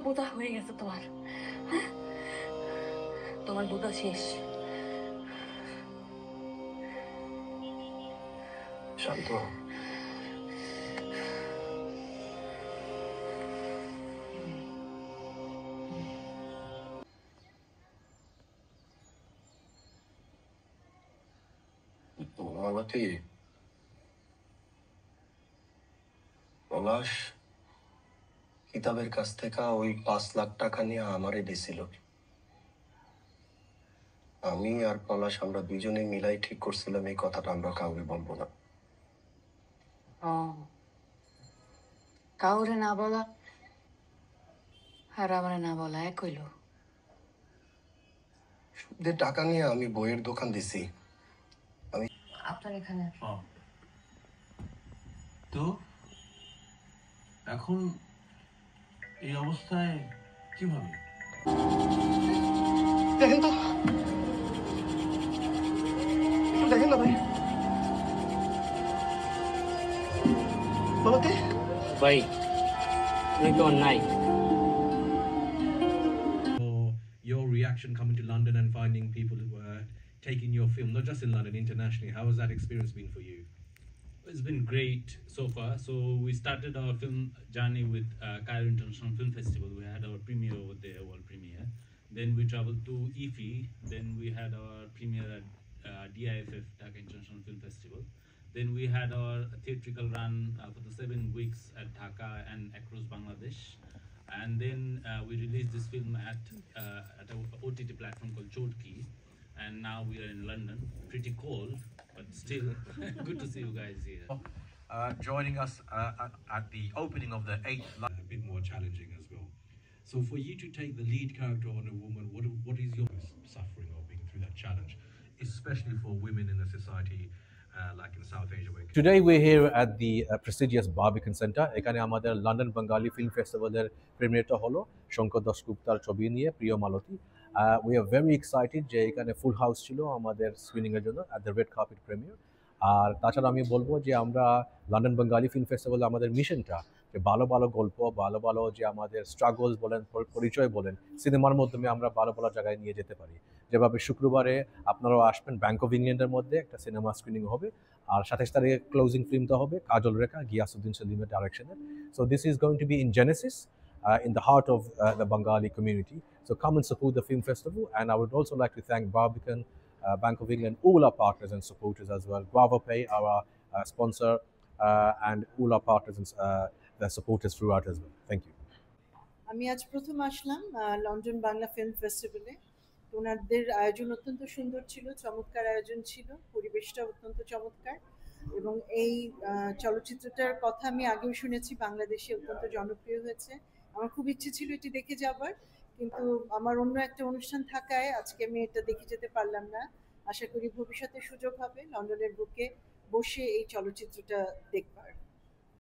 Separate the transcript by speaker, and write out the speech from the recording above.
Speaker 1: বোধা হয়ে গেছে তোমার, তোমার বোধা শেষ।
Speaker 2: শান্ত মালতী, পলাশ কিতাবের কাছ থেকে ওই 5 লাখ টাকা নিয়ে আমারে দিছিল। আমি আর পলাশ আমরা দুজনে মিলাই ঠিক করছিলাম এই কথাটা আমরা কাউকে বলবো না।
Speaker 1: কাউরে না বলা আর আমার না বলা এক হইল।
Speaker 2: সুদের টাকা নিয়ে আমি বইয়ের দোকান দিছি।
Speaker 1: আপনার এখানে
Speaker 3: তো এখন এই অবস্থায় কিভাবে?
Speaker 2: দেখেন তো, দেখেন না ভাই, মালতী
Speaker 4: ভাই তুমি তো নাই।
Speaker 3: Your reaction coming to London and finding people who were taking your film, not just in London, internationally, how has that experience been for you?
Speaker 5: It's been great so far. So we started our film journey with Cairo International Film Festival. We had our premiere over there, world premiere. Then we traveled to IFI. Then we had our premiere at DIFF, Dhaka International Film Festival. Then we had our theatrical run for the 7 weeks at Dhaka and across Bangladesh. And then we released this film at an OTT platform called Chotki. And now we are in London. Pretty cold, but still good to see you guys here.
Speaker 3: Joining us at the opening of the 8th, a bit more challenging as well. So for you to take the lead character on a woman, what is your suffering or being through that challenge, especially for women in a society like in South Asia?
Speaker 6: Today we're here at the prestigious Barbican Center. এখানে আমাদের London বাঙালি film ফেস্টিভ্যালের প্রিমিয়ারটা হলো শঙ্কর দাশগুপ্তার ছবি নিয়ে প্রিয় মালতী। We are very excited যে এখানে full house ছিল আমাদের স্ক্রিনিংয়ের জন্য at the red carpet premiere। আর তাছাড়া আমি বলবো যে আমরা লন্ডন বাঙালি ফিল্ম ফেস্টিভ্যালে আমাদের মিশনটা যে ভালো ভালো গল্প, ভালো ভালো যে আমাদের স্ট্রাগলস বলেন, পরিচয় বলেন, সিনেমার মাধ্যমে আমরা ভালো ভালো জায়গায় নিয়ে যেতে পারি। যেভাবে শুক্রবারে আপনারাও আসবেন, ব্যাংক অফ ইংল্যান্ডের মধ্যে একটা সিনেমা স্ক্রিনিং হবে, আর 27 তারিখে ক্লোজিং ফিল্মটা হবে কাজল রেখা, গিয়াসউদ্দিন সেলিমের ডাইরেকশনের। So this is going to be in Genesis, in the heart of the Bengali community. So come and support the film festival. And I would also like to thank Barbican, Bank of England, all our partners and supporters as well. GuavaPay, our sponsor, and all our partners and the supporters throughout as well. Thank you.
Speaker 7: আমি আজ প্রথম আসলাম London Bangla film ফেস্টিভ্যালে। ওনাদের আয়োজন অত্যন্ত সুন্দর ছিল, চমৎকার আয়োজন ছিল, পরিবেশটা অত্যন্ত চমৎকার। এবং এই চলচ্চিত্রটার কথা আমি আগেও শুনেছি, বাংলাদেশে অত্যন্ত জনপ্রিয় হয়েছে। আমার খুব ইচ্ছে ছিল এটি দেখে যাবার, কিন্তু আমার অন্য একটা অনুষ্ঠান থাকায় আজকে আমি এটা দেখে যেতে পারলাম না। আশা করি ভবিষ্যতে সুযোগ হবে লন্ডনের বুকে বসে এই চলচ্চিত্রটা দেখবার।